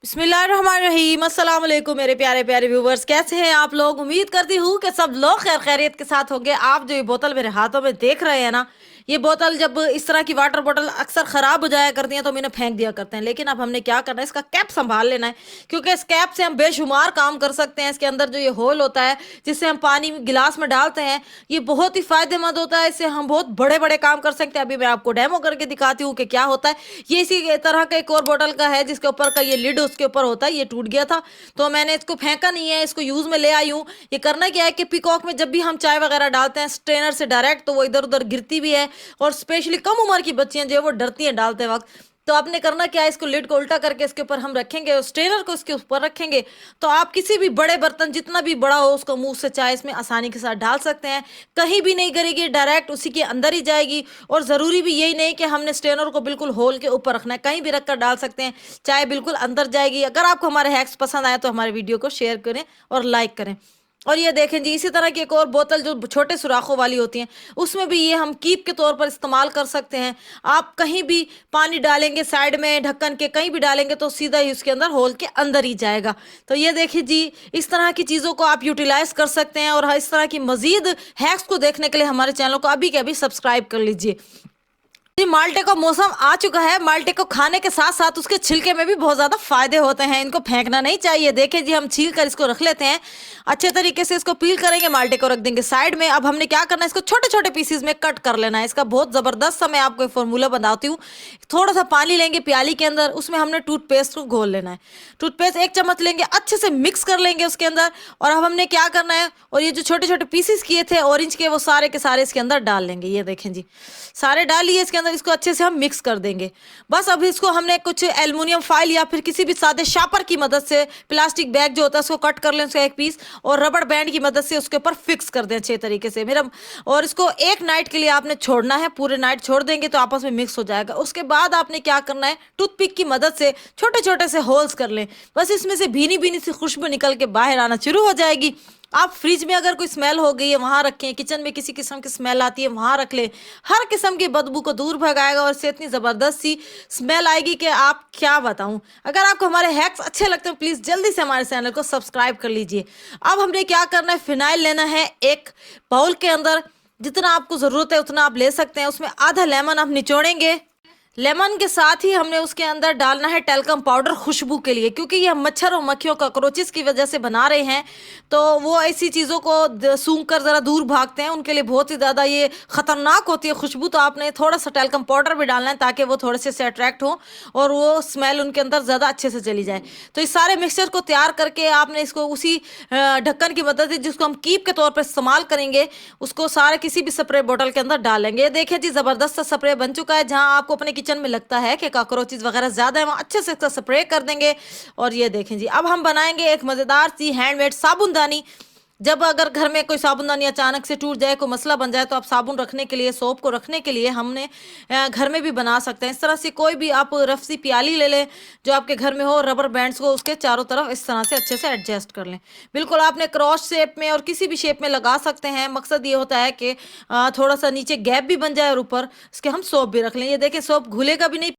बिस्मिल्लाहिर्रहमानिर्रहीम। अस्सलाम वालेकुम मेरे प्यारे प्यारे व्यूवर्स, कैसे हैं आप लोग। उम्मीद करती हूँ कि सब लोग खैर खैरियत के साथ होंगे। आप जो ये बोतल मेरे हाथों में देख रहे हैं ना, ये बोतल जब इस तरह की वाटर बोतल अक्सर ख़राब हो जाया करती हैं तो हम इन्हें फेंक दिया करते हैं। लेकिन अब हमने क्या करना है, इसका कैप संभाल लेना है, क्योंकि इस कैप से हम बेशुमार काम कर सकते हैं। इसके अंदर जो ये होल होता है जिससे हम पानी गिलास में डालते हैं, ये बहुत ही फ़ायदेमंद होता है। इससे हम बहुत बड़े बड़े काम कर सकते हैं। अभी मैं आपको डेमो करके दिखाती हूँ कि क्या होता है। ये इसी तरह का एक और बोतल का है जिसके ऊपर का ये लिड उसके ऊपर होता है, ये टूट गया था तो मैंने इसको फेंका नहीं है, इसको यूज़ में ले आई हूँ। ये करना क्या है कि पीकॉक में जब भी हम चाय वगैरह डालते हैं स्ट्रेनर से डायरेक्ट, तो वो इधर उधर गिरती भी है, और स्पेशली कम उम्र की बच्चियां जो है वो डरती हैं डालते वक्त। तो आपने करना क्या है, इसको लिड को उल्टा करके इसके ऊपर हम रखेंगे और स्ट्रेनर को इसके ऊपर रखेंगे, तो आप किसी भी बड़े बर्तन जितना भी बड़ा हो उसको मुंह से चाय इसमें आसानी के साथ डाल सकते हैं। कहीं भी नहीं गिरेगी, डायरेक्ट उसी के अंदर ही जाएगी। और ज़रूरी भी यही नहीं कि हमने स्ट्रेनर को बिल्कुल होल के ऊपर रखना है, कहीं भी रखकर डाल सकते हैं, चाय बिल्कुल अंदर जाएगी। अगर आपको हमारे हैक्स पसंद आए तो हमारे वीडियो को शेयर करें और लाइक करें। और ये देखें जी, इसी तरह की एक और बोतल जो छोटे सुराखों वाली होती हैं, उसमें भी ये हम कीप के तौर पर इस्तेमाल कर सकते हैं। आप कहीं भी पानी डालेंगे, साइड में ढक्कन के कहीं भी डालेंगे तो सीधा ही उसके अंदर होल के अंदर ही जाएगा। तो ये देखिए जी, इस तरह की चीज़ों को आप यूटिलाइज कर सकते हैं। और इस तरह की मजीद हैक्स को देखने के लिए हमारे चैनल को अभी के अभी सब्सक्राइब कर लीजिए। जी, माल्टे का मौसम आ चुका है। माल्टे को खाने के साथ साथ उसके छिलके में भी बहुत ज़्यादा फायदे होते हैं, इनको फेंकना नहीं चाहिए। देखिए जी, हम छील कर इसको रख लेते हैं, अच्छे तरीके से इसको पील करेंगे, माल्टे को रख देंगे साइड में। अब हमने क्या करना है, इसको छोटे छोटे पीसीज में कट कर लेना है। इसका बहुत ज़बरदस्त सा मैं आपको एक फॉर्मूला बताती हूँ। थोड़ा सा पानी लेंगे प्याली के अंदर, उसमें हमने टूथपेस्ट को घोल लेना है। टूथपेस्ट 1 चम्मच लेंगे, अच्छे से मिक्स कर लेंगे उसके अंदर। और अब हमने क्या करना है, और ये जो छोटे छोटे पीसीस किए थे ऑरेंज के, वो सारे के सारे इसके अंदर डाल लेंगे। ये देखें जी, सारे डालिए इसके अंदर, इसको अच्छे से हम मिक्स कर देंगे। बस अब इसको हमने कुछ एल्युमिनियम फाइल या फिर किसी भी सादे शापर की मदद से, प्लास्टिक बैग जो होता है उसको कट कर लें उसका एक पीस, और रबड़ बैंड की मदद से उसके ऊपर फिक्स कर दें अच्छे तरीके से मेरा। और इसको एक नाइट के लिए आपने छोड़ना है, पूरे नाइट छोड़ देंगे तो आपस में मिक्स हो जाएगा। उसके बाद आपने क्या करना है, टूथपिक की मदद से छोटे छोटे से होल्स कर लें। बस इसमें से भीनी भीनी सी खुशबू निकल के बाहर आना शुरू हो जाएगी। आप फ्रिज में अगर कोई स्मेल हो गई है वहां रखें, किचन में किसी किस्म की स्मेल आती है वहां रख लें, हर किस्म की बदबू को दूर भगाएगा। और इससे इतनी ज़बरदस्त सी स्मेल आएगी कि आप क्या बताऊं। अगर आपको हमारे हैक्स अच्छे लगते हैं प्लीज़ जल्दी से हमारे चैनल को सब्सक्राइब कर लीजिए। अब हमने क्या करना है, फिनाइल लेना है एक बाउल के अंदर, जितना आपको ज़रूरत है उतना आप ले सकते हैं। उसमें आधा लेमन आप निचोड़ेंगे। लेमन के साथ ही हमने उसके अंदर डालना है टेल्कम पाउडर खुशबू के लिए, क्योंकि ये हम मच्छर और मक्खियों कॉकरोचेस की वजह से बना रहे हैं, तो वो ऐसी चीज़ों को सूंघ कर ज़रा दूर भागते हैं, उनके लिए बहुत ही ज़्यादा ये ख़तरनाक होती है खुशबू। तो आपने थोड़ा सा टेल्कम पाउडर भी डालना है ताकि वो थोड़े से अट्रैक्ट हो और वो स्मेल उनके अंदर ज़्यादा अच्छे से चली जाए। तो इस सारे मिक्सचर को तैयार करके आपने इसको उसी ढक्कन की मदद से, जिसको हम कीप के तौर पर इस्तेमाल करेंगे, उसको सारे किसी भी स्प्रे बोतल के अंदर डालेंगे। ये देखिए जी, ज़बरदस्त सा स्प्रे बन चुका है। जहाँ आपको अपने किचन में लगता है कि कॉकरोचेस वगैरह ज़्यादा है, वहाँ अच्छे से इसका स्प्रे कर देंगे। और ये देखें जी, अब हम बनाएंगे एक मज़ेदार सी हैंडमेड साबुनदानी। जब अगर घर में कोई साबुनदानी अचानक से टूट जाए, कोई मसला बन जाए, तो आप साबुन रखने के लिए, सोप को रखने के लिए हमने घर में भी बना सकते हैं। इस तरह से कोई भी आप रफ सी प्याली ले लें जो आपके घर में हो, रबर बैंड्स को उसके चारों तरफ इस तरह से अच्छे से एडजस्ट कर लें। बिल्कुल आपने क्रॉस शेप में और किसी भी शेप में लगा सकते हैं। मकसद ये होता है कि थोड़ा सा नीचे गैप भी बन जाए और ऊपर इसके हम सोप भी रख लें। ये देखें, सोप घुलेगा भी नहीं।